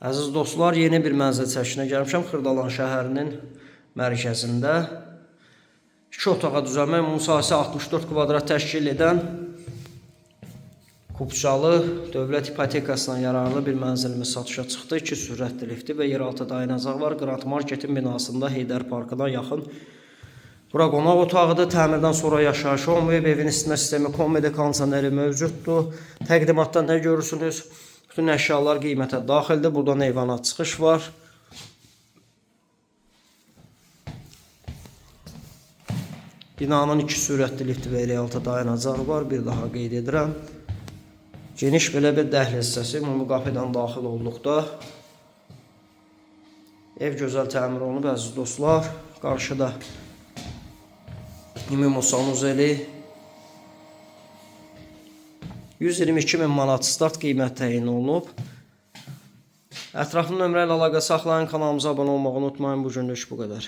Əziz dostlar, yeni bir mənzil çəkinə gəlmişəm. Xırdalan şəhərinin mərkəzində 2 otağa düzəlmək müsahisə 64 kvadrat təşkil edən Kupçalı dövlət ipotekasından yararlı bir mənzilimiz satışa çıxdı. 2 sürətli lifti və yeraltı dayanacaq var. Grand Marketin binasında Heydər Parkına yaxın. Bura qonaq otağıdır. Təmirdən sonra yaşayış olmayıb. Evin isitmə sistemi, komedi kondisioneri mövcuddur. Təqdimatda nə görürsünüz? Bütün əşyalar qiymətə daxildir. Buradan eyvana çıxış var. Binanın 2 sürətli lifti və realtı dayanacağı var. Bir daha qeyd edirəm. Geniş belə bir dəhliz hissəsi. Ümumi qapıdan daxil olduqda ev gözəl təmir olunub, əziz dostlar. Qarşıda ümumi sanuzeli 122.000 manat start qiymət təyin olunub. Ətraflı nömrə ilə əlaqə saxlayın, kanalımıza abunə olmağı unutmayın. Bu günlük bu qədər.